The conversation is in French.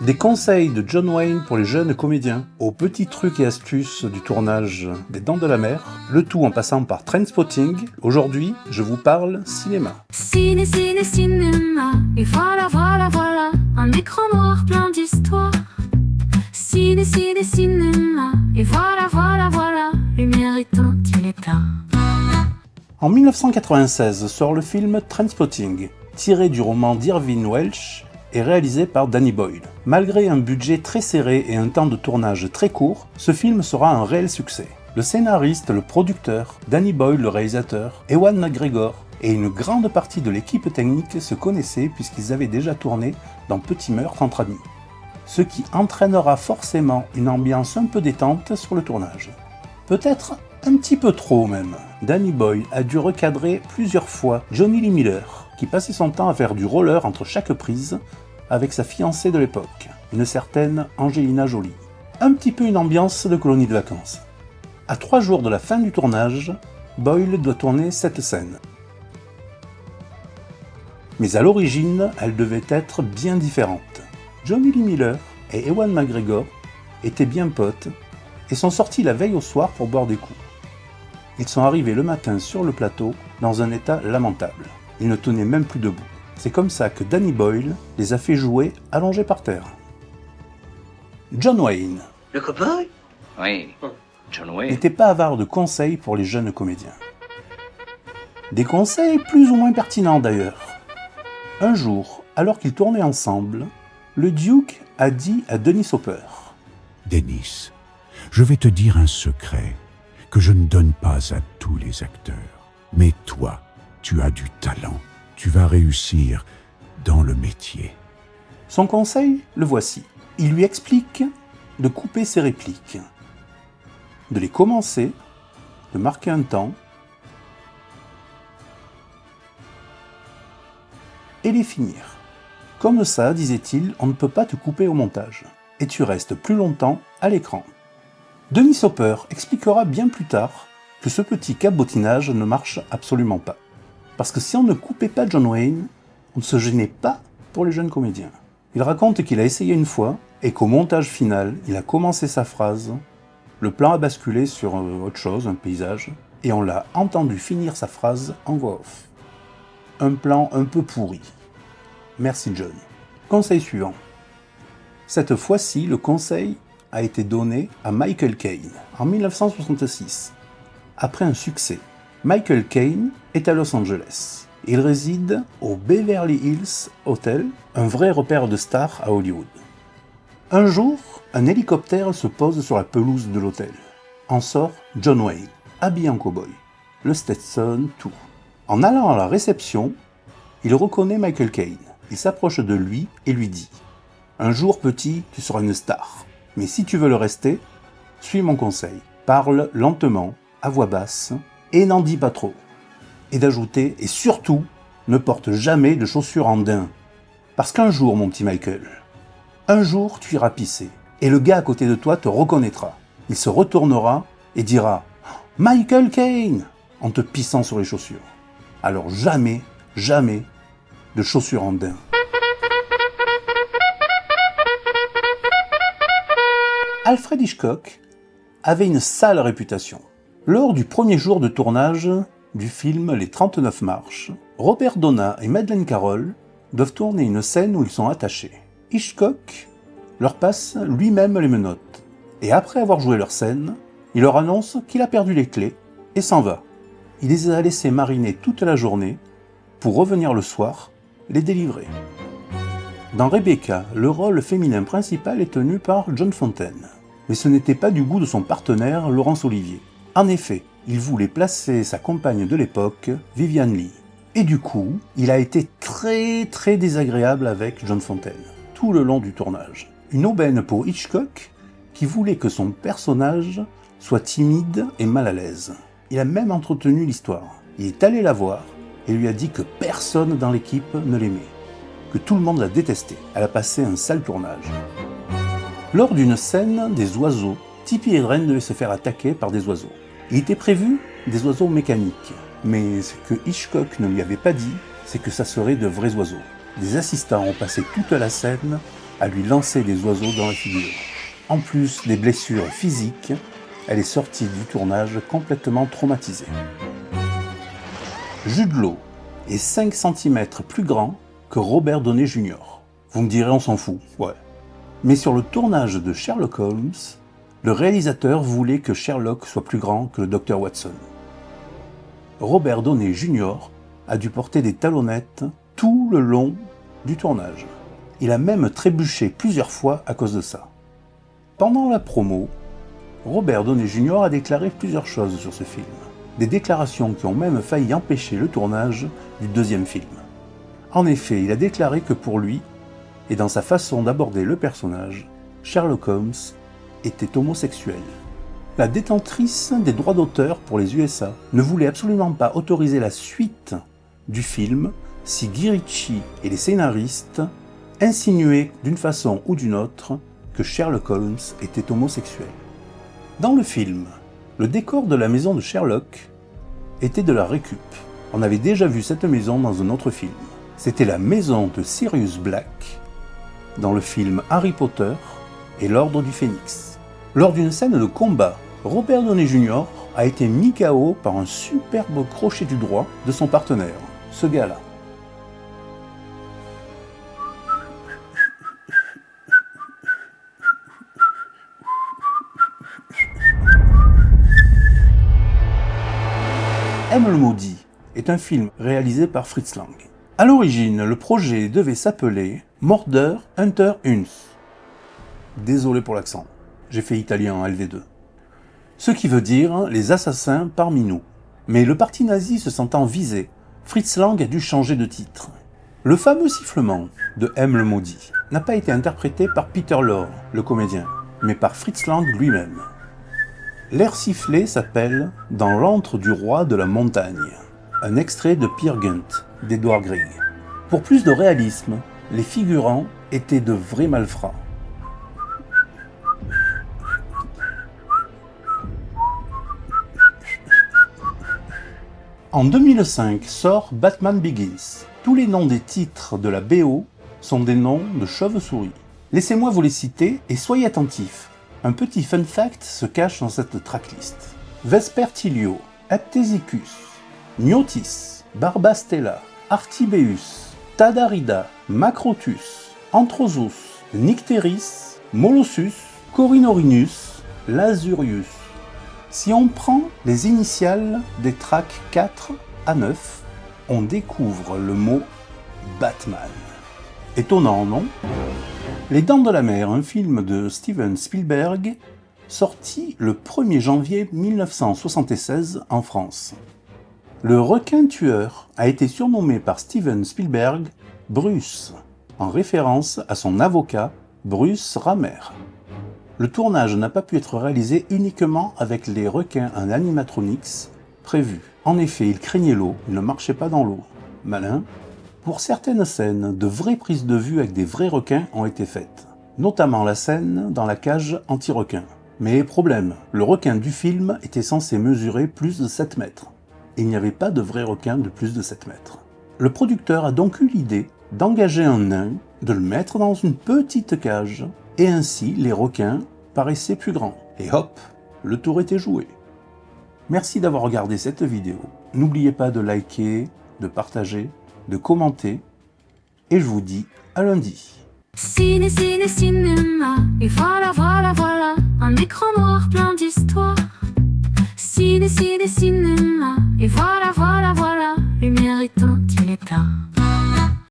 Des conseils de John Wayne pour les jeunes comédiens, aux petits trucs et astuces du tournage des Dents de la Mer, le tout en passant par Trainspotting. Aujourd'hui, je vous parle cinéma. Ciné, ciné, cinéma, et voilà, voilà, voilà, un écran noir plein d'histoires. Ciné, ciné, cinéma, et voilà, voilà, voilà, lumière éteinte, il est tard. En 1996 sort le film Trainspotting, tiré du roman d'Irving Welsh et réalisé par Danny Boyle. Malgré un budget très serré et un temps de tournage très court, ce film sera un réel succès. Le scénariste, le producteur, Danny Boyle le réalisateur, Ewan McGregor et une grande partie de l'équipe technique se connaissaient puisqu'ils avaient déjà tourné dans Petit Meurtre entre amis. Ce qui entraînera forcément une ambiance un peu détente sur le tournage. Peut-être un petit peu trop même. Danny Boyle a dû recadrer plusieurs fois Jonny Lee Miller, qui passait son temps à faire du roller entre chaque prise avec sa fiancée de l'époque, une certaine Angelina Jolie. Un petit peu une ambiance de colonie de vacances. À 3 jours de la fin du tournage, Boyle doit tourner cette scène. Mais à l'origine, elle devait être bien différente. Jonny Lee Miller et Ewan McGregor étaient bien potes et sont sortis la veille au soir pour boire des coups. Ils sont arrivés le matin sur le plateau dans un état lamentable. Ils ne tenaient même plus debout. C'est comme ça que Danny Boyle les a fait jouer allongés par terre. John Wayne Le copain? Oui, John Wayne. n'était pas avare de conseils pour les jeunes comédiens. Des conseils plus ou moins pertinents d'ailleurs. Un jour, alors qu'ils tournaient ensemble, le Duke a dit à Dennis Hopper: Dennis, je vais te dire un secret que je ne donne pas à tous les acteurs. Mais toi, tu as du talent. Tu vas réussir dans le métier. Son conseil, le voici. Il lui explique de couper ses répliques, de les commencer, de marquer un temps, et les finir. Comme ça, disait-il, on ne peut pas te couper au montage, et tu restes plus longtemps à l'écran. Dennis Hopper expliquera bien plus tard que ce petit cabotinage ne marche absolument pas. Parce que si on ne coupait pas John Wayne, on ne se gênait pas pour les jeunes comédiens. Il raconte qu'il a essayé une fois, et qu'au montage final, il a commencé sa phrase, le plan a basculé sur autre chose, un paysage, et on l'a entendu finir sa phrase en voix off. Un plan un peu pourri. Merci John. Conseil suivant. Cette fois-ci, le conseil a été donné à Michael Caine en 1966. Après un succès, Michael Caine est à Los Angeles. Il réside au Beverly Hills Hotel, un vrai repère de stars à Hollywood. Un jour, un hélicoptère se pose sur la pelouse de l'hôtel. En sort John Wayne, habillé en cow-boy, le Stetson, tout. En allant à la réception, il reconnaît Michael Caine. Il s'approche de lui et lui dit: « Un jour, petit, tu seras une star. Mais si tu veux le rester, suis mon conseil. Parle lentement, à voix basse, et n'en dis pas trop. » Et d'ajouter: « Et surtout, ne porte jamais de chaussures en daim. Parce qu'un jour, mon petit Michael, un jour tu iras pisser, et le gars à côté de toi te reconnaîtra. Il se retournera et dira: « Michael Caine !» en te pissant sur les chaussures. Alors jamais, jamais de chaussures en daim. » Alfred Hitchcock avait une sale réputation. Lors du premier jour de tournage du film Les 39 marches, Robert Donat et Madeleine Carroll doivent tourner une scène où ils sont attachés. Hitchcock leur passe lui-même les menottes, et après avoir joué leur scène, il leur annonce qu'il a perdu les clés et s'en va. Il les a laissés mariner toute la journée pour revenir le soir les délivrer. Dans Rebecca, le rôle féminin principal est tenu par John Fontaine. Mais ce n'était pas du goût de son partenaire, Laurence Olivier. En effet, il voulait placer sa compagne de l'époque, Vivian Leigh. Et du coup, il a été très désagréable avec John Fontaine, tout le long du tournage. Une aubaine pour Hitchcock, qui voulait que son personnage soit timide et mal à l'aise. Il a même entretenu l'histoire. Il est allé la voir et lui a dit que personne dans l'équipe ne l'aimait, que tout le monde la détestait. Elle a passé un sale tournage. Lors d'une scène des oiseaux, Tippi Hedren devait se faire attaquer par des oiseaux. Il était prévu des oiseaux mécaniques, mais ce que Hitchcock ne lui avait pas dit, c'est que ça serait de vrais oiseaux. Des assistants ont passé toute la scène à lui lancer des oiseaux dans la figure. En plus des blessures physiques, elle est sortie du tournage complètement traumatisée. Jude Law est 5 cm plus grand que Robert Downey Jr. Vous me direz, on s'en fout, ouais. Mais sur le tournage de Sherlock Holmes, le réalisateur voulait que Sherlock soit plus grand que le Dr Watson. Robert Downey Jr. a dû porter des talonnettes tout le long du tournage. Il a même trébuché plusieurs fois à cause de ça. Pendant la promo, Robert Downey Jr. a déclaré plusieurs choses sur ce film. Des déclarations qui ont même failli empêcher le tournage du deuxième film. En effet, il a déclaré que pour lui, et dans sa façon d'aborder le personnage, Sherlock Holmes était homosexuel. La détentrice des droits d'auteur pour les USA ne voulait absolument pas autoriser la suite du film si Guy Ritchie et les scénaristes insinuaient d'une façon ou d'une autre que Sherlock Holmes était homosexuel. Dans le film, le décor de la maison de Sherlock était de la récup. On avait déjà vu cette maison dans un autre film. C'était la maison de Sirius Black dans le film Harry Potter et l'Ordre du Phénix. Lors d'une scène de combat, Robert Downey Jr. a été mis KO par un superbe crochet du droit de son partenaire, ce gars-là. M le Maudit est un film réalisé par Fritz Lang. À l'origine, le projet devait s'appeler Mörder unter uns. Désolé pour l'accent, j'ai fait italien en LV2. Ce qui veut dire les assassins parmi nous. Mais le parti nazi se sentant visé, Fritz Lang a dû changer de titre. Le fameux sifflement de M le Maudit n'a pas été interprété par Peter Lorre, le comédien, mais par Fritz Lang lui-même. L'air sifflé s'appelle « Dans l'antre du roi de la montagne », un extrait de Peer Gynt d'Edward Grieg. Pour plus de réalisme, les figurants étaient de vrais malfrats. En 2005 sort Batman Begins. Tous les noms des titres de la BO sont des noms de chauves-souris. Laissez-moi vous les citer et soyez attentifs. Un petit fun fact se cache dans cette tracklist. Vespertilio, Aptesicus, Myotis, Barbastella, Artibeus, Tadarida, Macrotus, Anthrosus, Nycteris, Molossus, Corinorinus, Lazurius. Si on prend les initiales des tracks 4 à 9, on découvre le mot Batman. Étonnant, non ? Les Dents de la Mer, un film de Steven Spielberg, sorti le 1er janvier 1976 en France. Le requin tueur a été surnommé par Steven Spielberg Bruce, en référence à son avocat Bruce Ramer. Le tournage n'a pas pu être réalisé uniquement avec les requins en animatronics prévus. En effet, il craignait l'eau, il ne marchait pas dans l'eau. Malin. Pour certaines scènes, de vraies prises de vue avec des vrais requins ont été faites, notamment la scène dans la cage anti-requin. Mais problème, le requin du film était censé mesurer plus de 7 mètres. Il n'y avait pas de vrai requin de plus de 7 mètres. Le producteur a donc eu l'idée d'engager un nain, de le mettre dans une petite cage, et ainsi les requins paraissaient plus grands. Et hop, le tour était joué. Merci d'avoir regardé cette vidéo. N'oubliez pas de liker, de partager, de commenter, et je vous dis à lundi. Ciné, ciné, cinéma, et voilà, voilà, voilà, un écran noir plein d'histoires. Ciné, ciné, cinéma, et voilà, voilà.